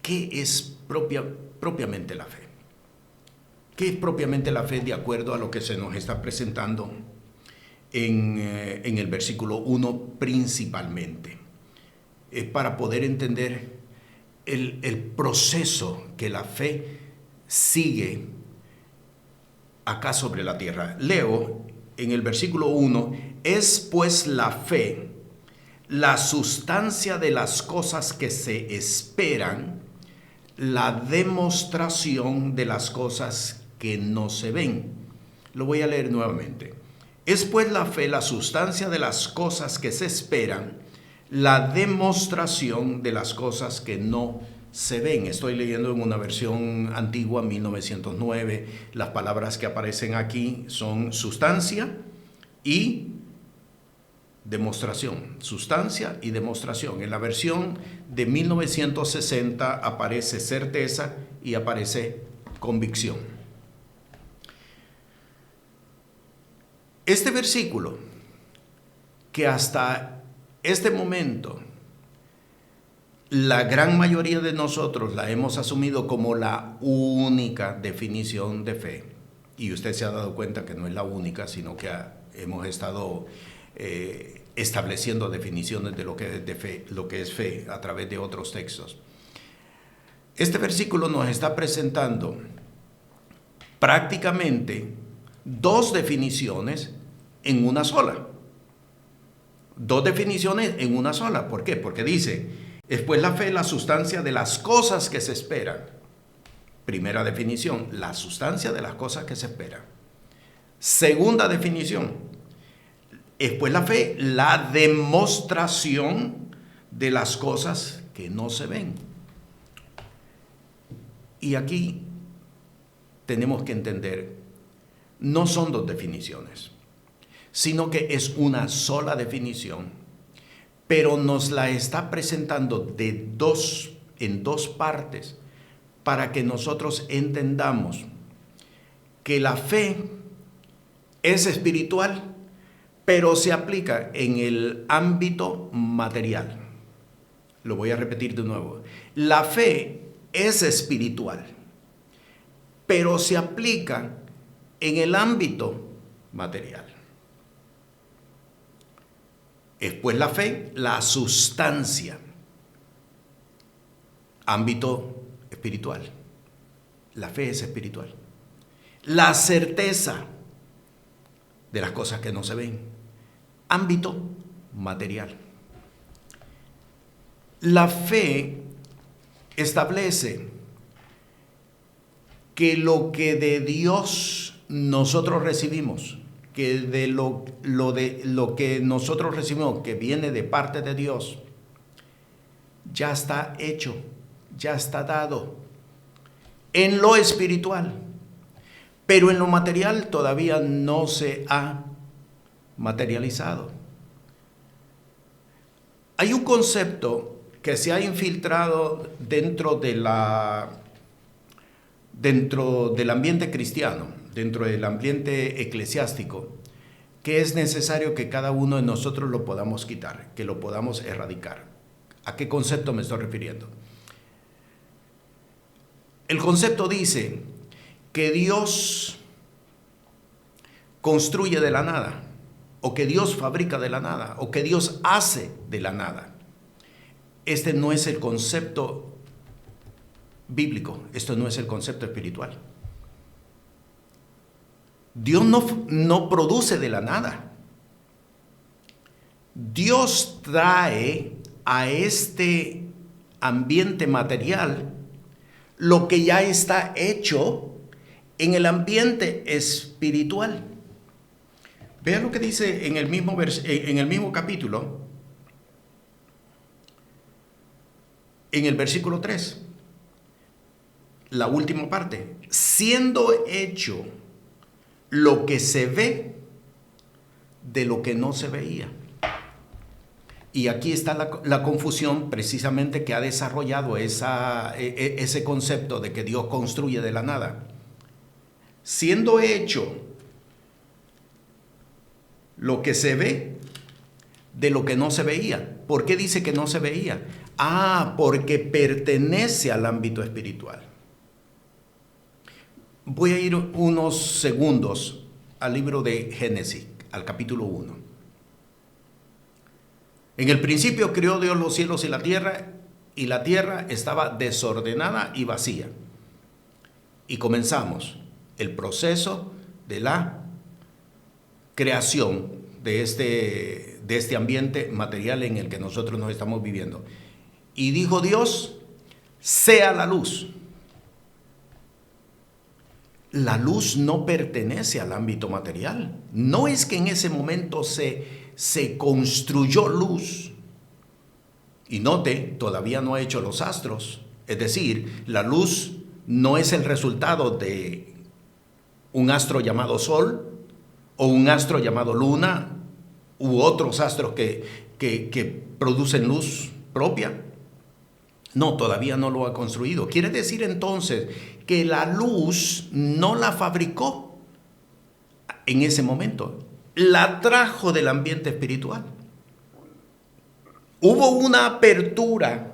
qué es propiamente la fe. ¿Qué es propiamente la fe de acuerdo a lo que se nos está presentando en el versículo 1 principalmente? Para poder entender el proceso que la fe sigue acá sobre la tierra. Leo en el versículo 1, es pues la fe la sustancia de las cosas que se esperan, la demostración de las cosas que no se ven. Lo voy a leer nuevamente. Es pues la fe la sustancia de las cosas que se esperan, la demostración de las cosas que no se ven. Estoy leyendo en una versión antigua, 1909. Las palabras que aparecen aquí son sustancia y demostración. Sustancia y demostración. En la versión de 1960 aparece certeza y aparece convicción. Este versículo, que hasta este momento la gran mayoría de nosotros la hemos asumido como la única definición de fe, y usted se ha dado cuenta que no es la única, sino que hemos estado estableciendo definiciones de lo que es de fe, lo que es fe a través de otros textos. Este versículo nos está presentando prácticamente dos definiciones en una sola. Dos definiciones en una sola. ¿Por qué? Porque dice, es pues la fe la sustancia de las cosas que se esperan. Primera definición, la sustancia de las cosas que se esperan. Segunda definición, es pues la fe la demostración de las cosas que no se ven. Y aquí tenemos que entender, no son dos definiciones, sino que es una sola definición, pero nos la está presentando en dos partes para que nosotros entendamos que la fe es espiritual, pero se aplica en el ámbito material. Lo voy a repetir de nuevo. La fe es espiritual, pero se aplica en el ámbito material. Es pues la fe la sustancia, ámbito espiritual. La fe es espiritual. La certeza de las cosas que no se ven, ámbito material. La fe establece que lo que de Dios nosotros recibimos, que de lo que nosotros recibimos, que viene de parte de Dios, ya está hecho, ya está dado en lo espiritual, pero en lo material todavía no se ha materializado. Hay un concepto que se ha infiltrado dentro del ambiente cristiano, dentro del ambiente eclesiástico, que es necesario que cada uno de nosotros lo podamos quitar, que lo podamos erradicar. ¿A qué concepto me estoy refiriendo? El concepto dice que Dios construye de la nada, o que Dios fabrica de la nada, o que Dios hace de la nada. Este no es el concepto bíblico, esto no es el concepto espiritual. Dios no produce de la nada. Dios trae a este ambiente material lo que ya está hecho en el ambiente espiritual. Vean lo que dice en el mismo capítulo, en el versículo 3, la última parte. Siendo hecho lo que se ve de lo que no se veía. Y aquí está la confusión precisamente que ha desarrollado ese concepto de que Dios construye de la nada. Siendo hecho lo que se ve de lo que no se veía. ¿Por qué dice que no se veía? Porque pertenece al ámbito espiritual. Voy a ir unos segundos al libro de Génesis, al capítulo 1. En el principio creó Dios los cielos y la tierra estaba desordenada y vacía. Y comenzamos el proceso de la creación de este ambiente material en el que nosotros nos estamos viviendo. Y dijo Dios, sea la luz. La luz no pertenece al ámbito material. No es que en ese momento se construyó luz. Y note, todavía no ha hecho los astros. Es decir, la luz no es el resultado de un astro llamado Sol o un astro llamado Luna u otros astros que producen luz propia. No, todavía no lo ha construido. Quiere decir entonces que la luz no la fabricó en ese momento. La trajo del ambiente espiritual. Hubo una apertura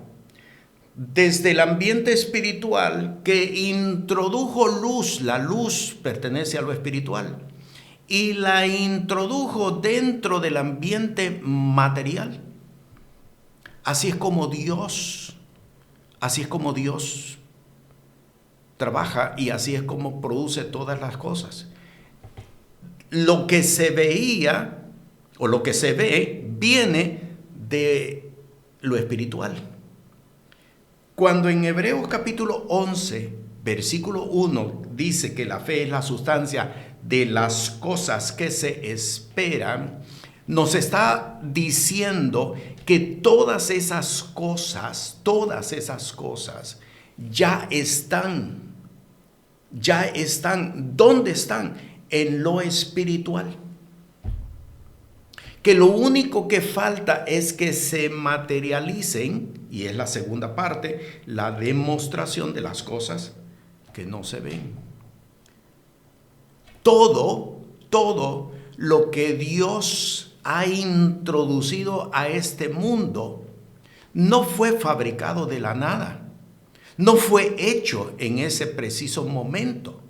desde el ambiente espiritual que introdujo luz. La luz pertenece a lo espiritual. Y la introdujo dentro del ambiente material. Así es como Dios trabaja y así es como produce todas las cosas. Lo que se veía o lo que se ve viene de lo espiritual. Cuando en Hebreos capítulo 11, versículo 1 dice que la fe es la sustancia de las cosas que se esperan, nos está diciendo que todas esas cosas ya están. ¿Dónde están? En lo espiritual. Que lo único que falta es que se materialicen, y es la segunda parte, la demostración de las cosas que no se ven. Todo lo que Dios ha introducido a este mundo no fue fabricado de la nada, no fue hecho en ese preciso momento.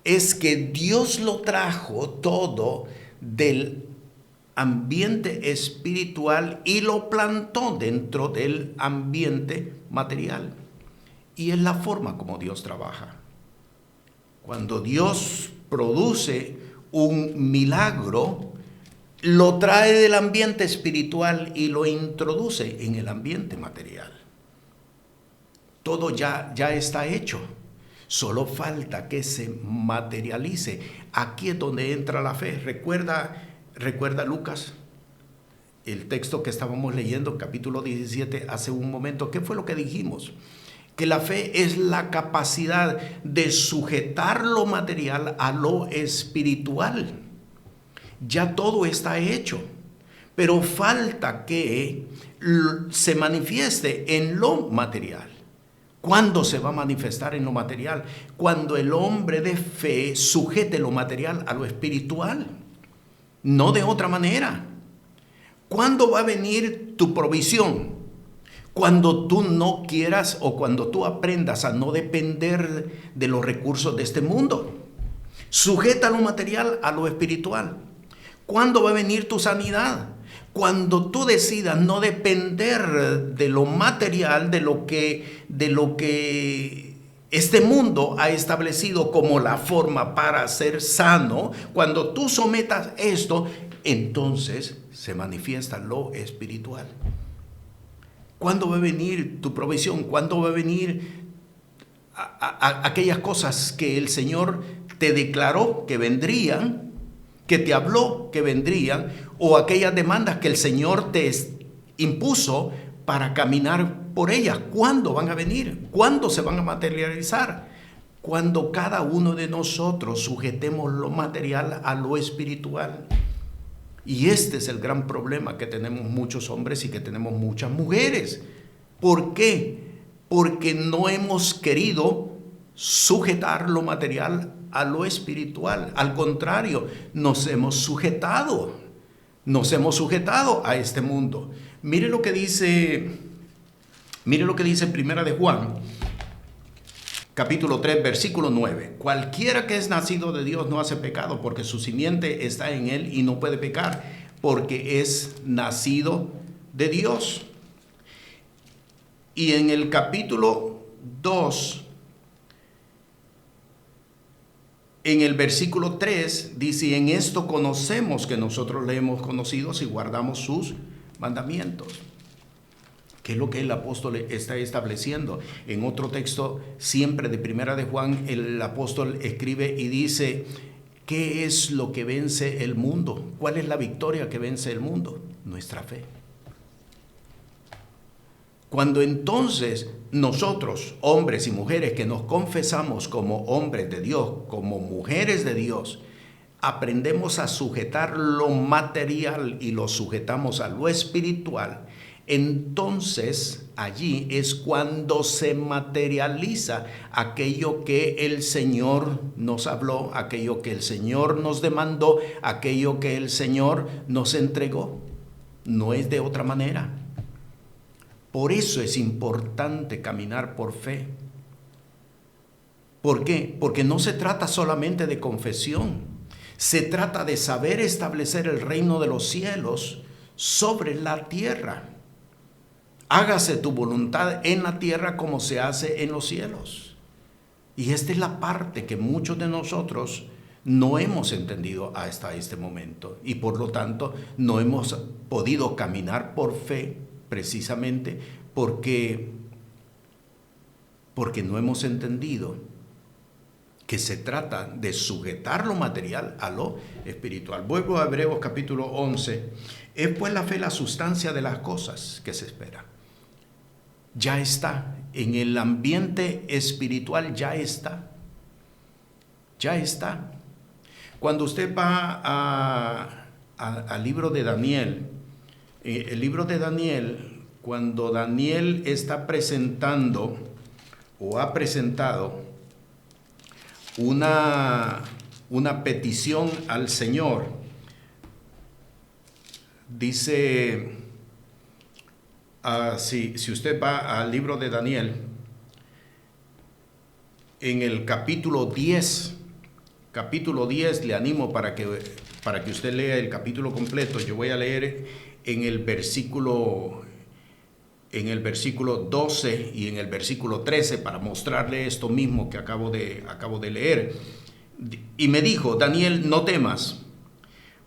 Es que Dios lo trajo todo del ambiente espiritual y lo plantó dentro del ambiente material. Y es la forma como Dios trabaja. Cuando Dios produce un milagro, lo trae del ambiente espiritual y lo introduce en el ambiente material. Todo ya está hecho. Solo falta que se materialice. Aquí es donde entra la fe. Recuerda Lucas, el texto que estábamos leyendo, capítulo 17, hace un momento. ¿Qué fue lo que dijimos? Que la fe es la capacidad de sujetar lo material a lo espiritual. Ya todo está hecho, pero falta que se manifieste en lo material. ¿Cuándo se va a manifestar en lo material? Cuando el hombre de fe sujete lo material a lo espiritual, no de otra manera. ¿Cuándo va a venir tu provisión? Cuando tú no quieras o cuando tú aprendas a no depender de los recursos de este mundo. Sujeta lo material a lo espiritual. ¿Cuándo va a venir tu sanidad? Cuando tú decidas no depender de lo material, de lo que este mundo ha establecido como la forma para ser sano, cuando tú sometas esto, entonces se manifiesta lo espiritual. ¿Cuándo va a venir tu provisión? ¿Cuándo va a venir aquellas cosas que el Señor te declaró que vendrían, que te habló que vendrían, o aquellas demandas que el Señor te impuso para caminar por ellas? ¿Cuándo van a venir? ¿Cuándo se van a materializar? Cuando cada uno de nosotros sujetemos lo material a lo espiritual. Y este es el gran problema que tenemos muchos hombres y que tenemos muchas mujeres. ¿Por qué? Porque no hemos querido sujetar lo material a lo espiritual. Al contrario, nos hemos sujetado a este mundo. Mire lo que dice Primera de Juan, capítulo 3, versículo 9. Cualquiera que es nacido de Dios no hace pecado, porque su simiente está en él y no puede pecar, porque es nacido de Dios. Y en el capítulo 2, en el versículo 3, dice: en esto conocemos que nosotros le hemos conocido si guardamos sus mandamientos. ¿Qué es lo que el apóstol está estableciendo? En otro texto, siempre de Primera de Juan, el apóstol escribe y dice: ¿qué es lo que vence el mundo? ¿Cuál es la victoria que vence el mundo? Nuestra fe. Cuando entonces nosotros, hombres y mujeres que nos confesamos como hombres de Dios, como mujeres de Dios, aprendemos a sujetar lo material y lo sujetamos a lo espiritual, entonces allí es cuando se materializa aquello que el Señor nos habló, aquello que el Señor nos demandó, aquello que el Señor nos entregó. No es de otra manera. Por eso es importante caminar por fe. ¿Por qué? Porque no se trata solamente de confesión. Se trata de saber establecer el reino de los cielos sobre la tierra. Hágase tu voluntad en la tierra como se hace en los cielos. Y esta es la parte que muchos de nosotros no hemos entendido hasta este momento. Y por lo tanto no hemos podido caminar por fe, precisamente porque no hemos entendido que se trata de sujetar lo material a lo espiritual. Vuelvo a Hebreos capítulo 11. Es pues la fe la sustancia de las cosas que se espera. Ya está, en el ambiente espiritual ya está. Ya está. Cuando usted va al libro de Daniel, el libro de Daniel, cuando Daniel está presentando o ha presentado una petición al Señor, dice, si usted va al libro de Daniel, en el capítulo 10, le animo para que usted lea el capítulo completo. Yo voy a leer en el versículo 12 y en el versículo 13 para mostrarle esto mismo que acabo de leer. Y me dijo: Daniel, no temas,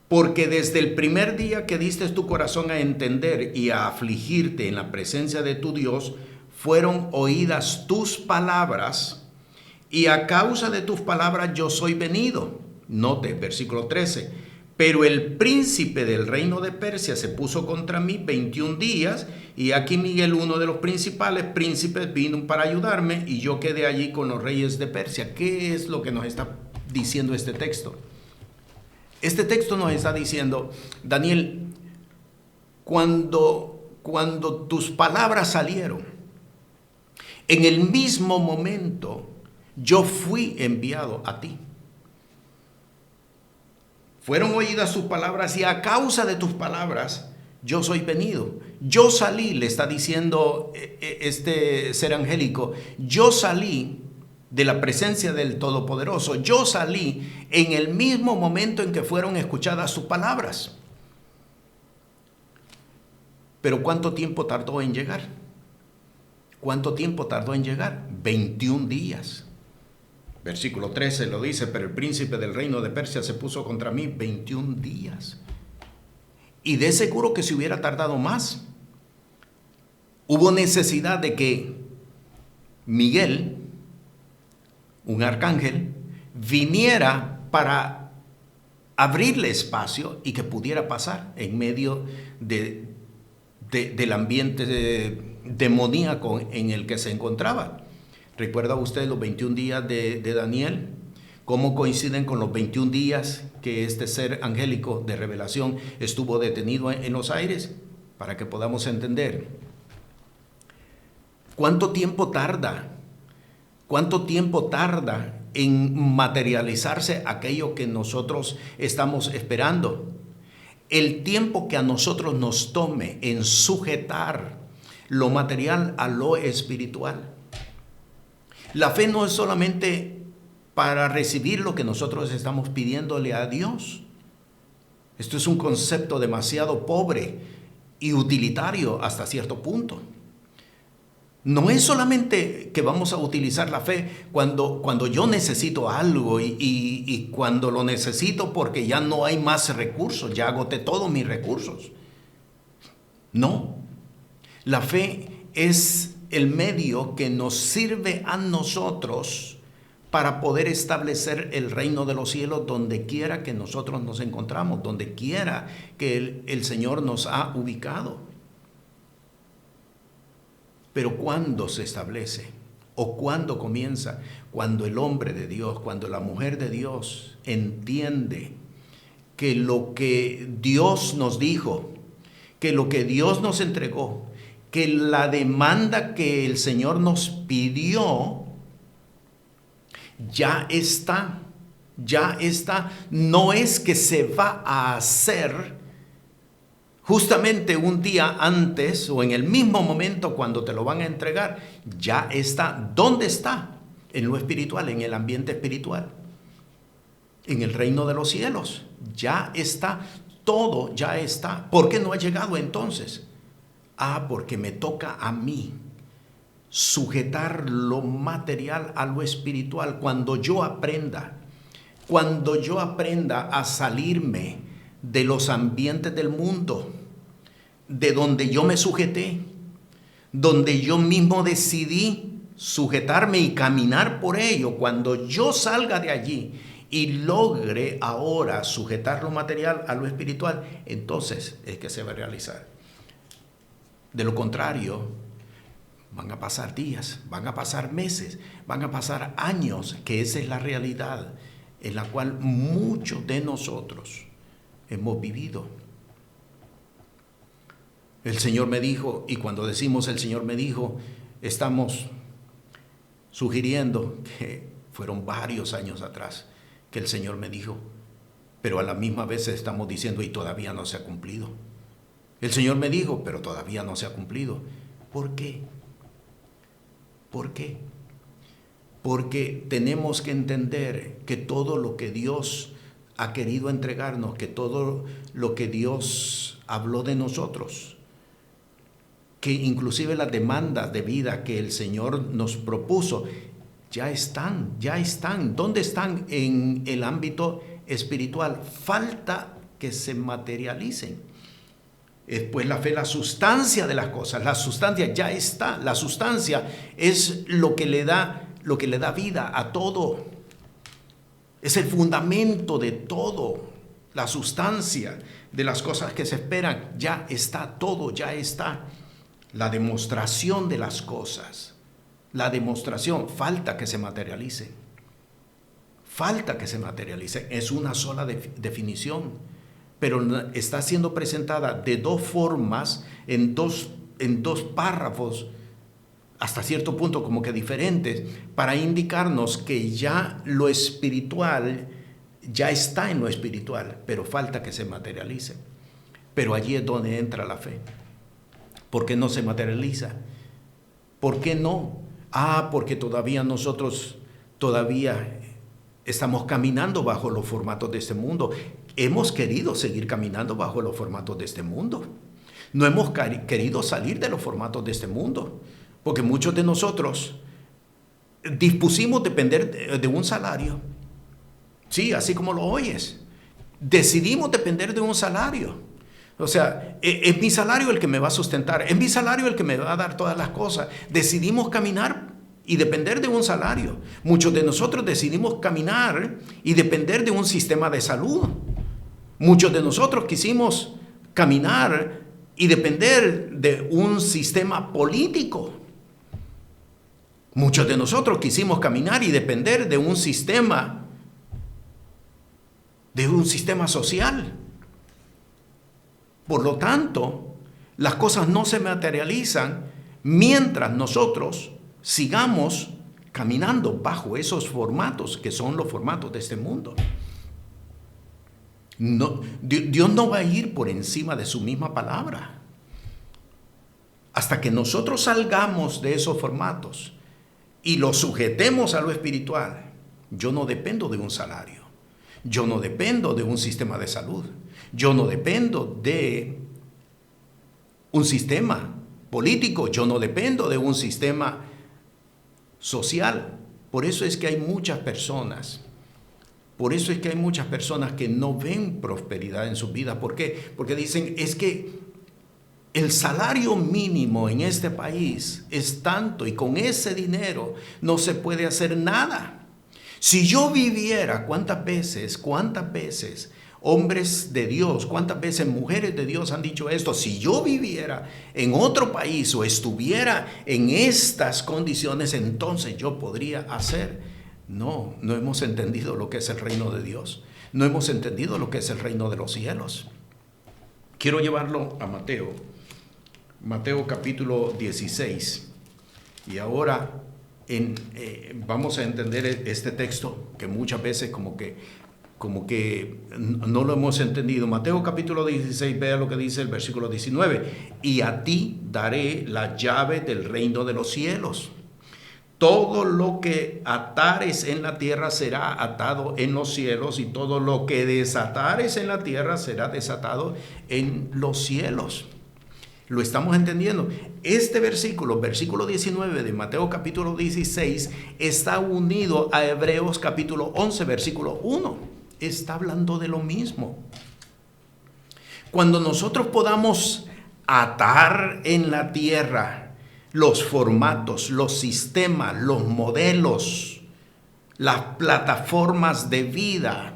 porque desde el primer día que diste tu corazón a entender y a afligirte en la presencia de tu Dios, fueron oídas tus palabras, y a causa de tus palabras yo soy venido. Note, versículo 13. Pero el príncipe del reino de Persia se puso contra mí 21 días, y aquí Miguel, uno de los principales príncipes, vino para ayudarme, y yo quedé allí con los reyes de Persia. ¿Qué es lo que nos está diciendo este texto? Este texto nos está diciendo: Daniel, cuando tus palabras salieron, en el mismo momento yo fui enviado a ti. Fueron oídas tus palabras, y a causa de tus palabras yo soy venido. Yo salí, le está diciendo este ser angélico, yo salí de la presencia del Todopoderoso. Yo salí en el mismo momento en que fueron escuchadas sus palabras. Pero ¿cuánto tiempo tardó en llegar? ¿Cuánto tiempo tardó en llegar? 21 días. Versículo 13 lo dice, pero el príncipe del reino de Persia se puso contra mí 21 días. Y de seguro que si hubiera tardado más, hubo necesidad de que Miguel, un arcángel, viniera para abrirle espacio y que pudiera pasar en medio del ambiente demoníaco en el que se encontraba. ¿Recuerda usted los 21 días de Daniel? ¿Cómo coinciden con los 21 días que este ser angélico de revelación estuvo detenido en los aires? Para que podamos entender. ¿Cuánto tiempo tarda? ¿Cuánto tiempo tarda en materializarse aquello que nosotros estamos esperando? El tiempo que a nosotros nos tome en sujetar lo material a lo espiritual. La fe no es solamente para recibir lo que nosotros estamos pidiéndole a Dios. Esto es un concepto demasiado pobre y utilitario hasta cierto punto. No es solamente que vamos a utilizar la fe cuando yo necesito algo y cuando lo necesito porque ya no hay más recursos, ya agoté todos mis recursos. No, la fe es el medio que nos sirve a nosotros para poder establecer el reino de los cielos donde quiera que nosotros nos encontramos, donde quiera que el Señor nos ha ubicado. Pero ¿cuándo se establece? ¿O cuándo comienza? Cuando el hombre de Dios, cuando la mujer de Dios entiende que lo que Dios nos dijo, que lo que Dios nos entregó, que la demanda que el Señor nos pidió, ya está. No es que se va a hacer justamente un día antes o en el mismo momento cuando te lo van a entregar. Ya está. ¿Dónde está? En lo espiritual, en el ambiente espiritual, en el reino de los cielos. Ya está. Todo ya está. ¿Por qué no ha llegado entonces? Porque me toca a mí sujetar lo material a lo espiritual. Cuando yo aprenda a salirme de los ambientes del mundo, de donde yo me sujeté, donde yo mismo decidí sujetarme y caminar por ello, cuando yo salga de allí y logre ahora sujetar lo material a lo espiritual, entonces es que se va a realizar. De lo contrario, van a pasar días, van a pasar meses, van a pasar años, que esa es la realidad en la cual muchos de nosotros hemos vivido. El Señor me dijo, y cuando decimos el Señor me dijo, estamos sugiriendo que fueron varios años atrás que el Señor me dijo, pero a la misma vez estamos diciendo y todavía no se ha cumplido. El Señor me dijo, pero todavía no se ha cumplido. ¿Por qué? ¿Por qué? Porque tenemos que entender que todo lo que Dios ha querido entregarnos, que todo lo que Dios habló de nosotros, que inclusive las demandas de vida que el Señor nos propuso, ya están. ¿Dónde están? En el ámbito espiritual. Falta que se materialicen. Pues la fe, la sustancia de las cosas, la sustancia ya está. La sustancia es lo que le da vida a todo. Es el fundamento de todo. La sustancia de las cosas que se esperan, ya está, todo ya está. La demostración de las cosas, la demostración, falta que se materialice. Falta que se materialice. Es una sola definición. Pero está siendo presentada de dos formas, en dos párrafos, hasta cierto punto como que diferentes, para indicarnos que ya lo espiritual ya está en lo espiritual, pero falta que se materialice. Pero allí es donde entra la fe. ¿Por qué no se materializa? ¿Por qué no? Porque nosotros todavía estamos caminando bajo los formatos de este mundo. Hemos querido seguir caminando bajo los formatos de este mundo. No hemos querido salir de los formatos de este mundo, porque muchos de nosotros dispusimos depender de un salario. Sí, así como lo oyes. Decidimos depender de un salario. O sea, es mi salario el que me va a sustentar, es mi salario el que me va a dar todas las cosas. Decidimos caminar y depender de un salario. Muchos de nosotros decidimos caminar y depender de un sistema de salud. Muchos de nosotros quisimos caminar y depender de un sistema político. Muchos de nosotros quisimos caminar y depender de un sistema social. Por lo tanto, las cosas no se materializan mientras nosotros sigamos caminando bajo esos formatos que son los formatos de este mundo. No, Dios no va a ir por encima de su misma palabra. Hasta que nosotros salgamos de esos formatos y los sujetemos a lo espiritual, yo no dependo de un salario. Yo no dependo de un sistema de salud. Yo no dependo de un sistema político. Yo no dependo de un sistema social. Por eso es que hay muchas personas. Por eso es que hay muchas personas que no ven prosperidad en su vida. ¿Por qué? Porque dicen, es que el salario mínimo en este país es tanto y con ese dinero no se puede hacer nada. Si yo viviera, ¿cuántas veces, hombres de Dios, cuántas veces mujeres de Dios han dicho esto? Si yo viviera en otro país o estuviera en estas condiciones, entonces yo podría hacer. No hemos entendido lo que es el reino de Dios. No hemos entendido lo que es el reino de los cielos. Quiero llevarlo a Mateo capítulo 16. Y ahora vamos a entender este texto que muchas veces como que no lo hemos entendido. Mateo capítulo 16, vea lo que dice el versículo 19. Y a ti daré la llave del reino de los cielos. Todo lo que atares en la tierra será atado en los cielos, y todo lo que desatares en la tierra será desatado en los cielos. ¿Lo estamos entendiendo? Este versículo 19 de Mateo capítulo 16, está unido a Hebreos capítulo 11, versículo 1. Está hablando de lo mismo. Cuando nosotros podamos atar en la tierra los formatos, los sistemas, los modelos, las plataformas de vida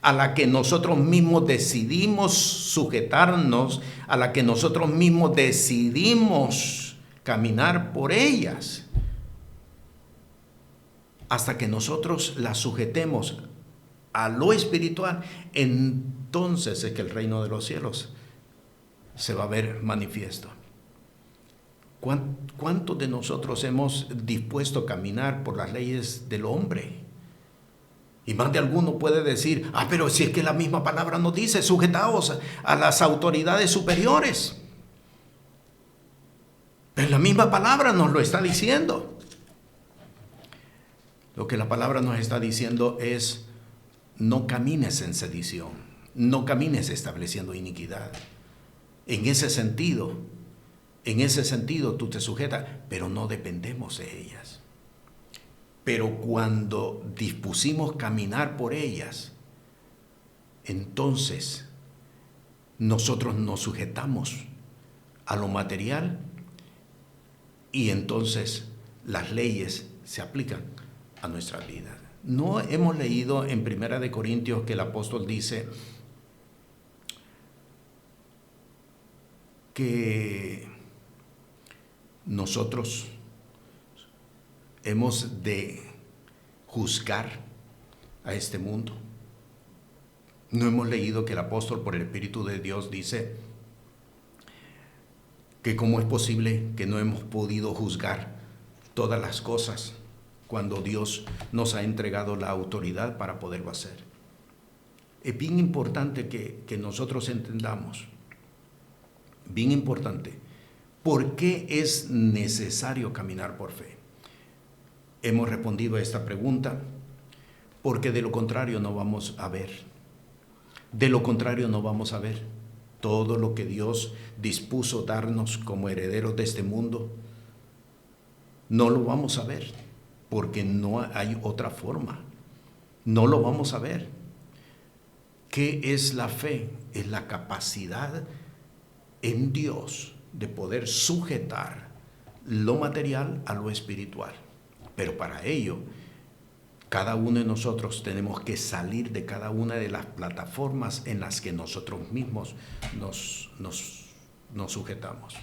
a la que nosotros mismos decidimos sujetarnos, a la que nosotros mismos decidimos caminar por ellas, hasta que nosotros las sujetemos a lo espiritual, entonces es que el reino de los cielos se va a ver manifiesto. ¿Cuántos de nosotros hemos dispuesto a caminar por las leyes del hombre? Y más de alguno puede decir, pero si es que la misma palabra nos dice, sujetaos a las autoridades superiores. Pero la misma palabra nos lo está diciendo. Lo que la palabra nos está diciendo es, no camines en sedición, no camines estableciendo iniquidad. En ese sentido tú te sujetas, pero no dependemos de ellas. Pero cuando dispusimos caminar por ellas, entonces nosotros nos sujetamos a lo material y entonces las leyes se aplican a nuestra vida. No hemos leído en 1 Corintios que el apóstol dice que nosotros hemos de juzgar a este mundo. No hemos leído que el apóstol, por el Espíritu de Dios, dice que cómo es posible que no hemos podido juzgar todas las cosas cuando Dios nos ha entregado la autoridad para poderlo hacer. Es bien importante que nosotros entendamos bien importante. ¿Por qué es necesario caminar por fe? Hemos respondido a esta pregunta porque de lo contrario no vamos a ver. De lo contrario no vamos a ver todo lo que Dios dispuso darnos como herederos de este mundo. No lo vamos a ver porque no hay otra forma. No lo vamos a ver. ¿Qué es la fe? Es la capacidad en Dios de poder sujetar lo material a lo espiritual. Pero para ello, cada uno de nosotros tenemos que salir de cada una de las plataformas en las que nosotros mismos nos sujetamos.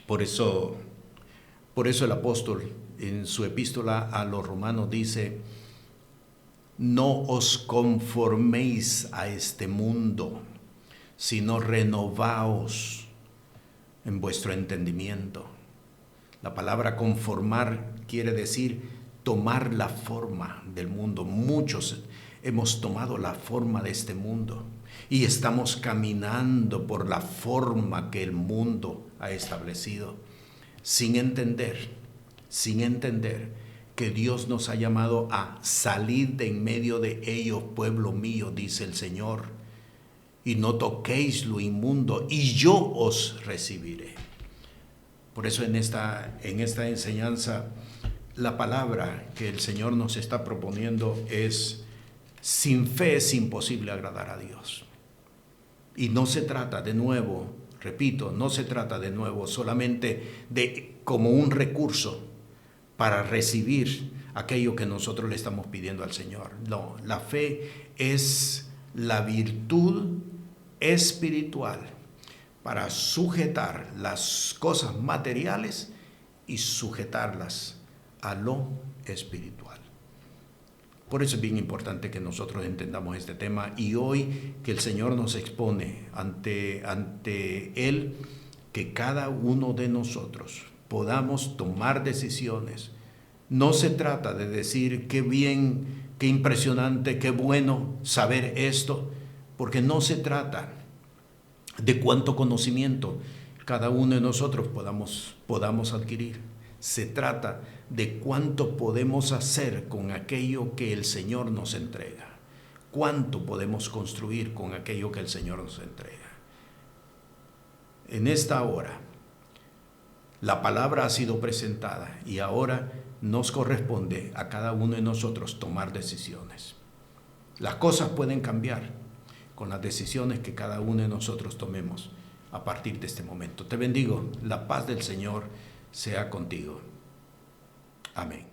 Por eso el apóstol en su epístola a los romanos dice: no os conforméis a este mundo, sino renovaos en vuestro entendimiento. La palabra conformar quiere decir tomar la forma del mundo. Muchos hemos tomado la forma de este mundo y estamos caminando por la forma que el mundo ha establecido, sin entender que Dios nos ha llamado a salir de en medio de ellos, pueblo mío, dice el Señor, y no toquéis lo inmundo, y yo os recibiré. Por eso en esta enseñanza, la palabra que el Señor nos está proponiendo es: sin fe es imposible agradar a Dios. Y no se trata de nuevo, repito, no se trata de nuevo solamente de como un recurso para recibir aquello que nosotros le estamos pidiendo al Señor. No, la fe es la virtud espiritual para sujetar las cosas materiales y sujetarlas a lo espiritual. Por eso es bien importante que nosotros entendamos este tema, y hoy que el Señor nos expone ante Él, que cada uno de nosotros podamos tomar decisiones. No se trata de decir qué bien, qué impresionante, qué bueno saber esto, porque no se trata de cuánto conocimiento cada uno de nosotros podamos adquirir. Se trata de cuánto podemos hacer con aquello que el Señor nos entrega. Cuánto podemos construir con aquello que el Señor nos entrega. En esta hora, la palabra ha sido presentada y ahora nos corresponde a cada uno de nosotros tomar decisiones. Las cosas pueden cambiar con las decisiones que cada uno de nosotros tomemos a partir de este momento. Te bendigo. La paz del Señor sea contigo. Amén.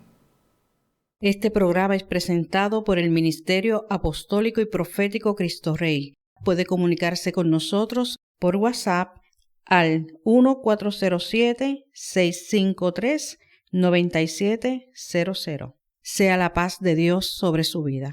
Este programa es presentado por el Ministerio Apostólico y Profético Cristo Rey. Puede comunicarse con nosotros por WhatsApp al 1407-653-9700. Sea la paz de Dios sobre su vida.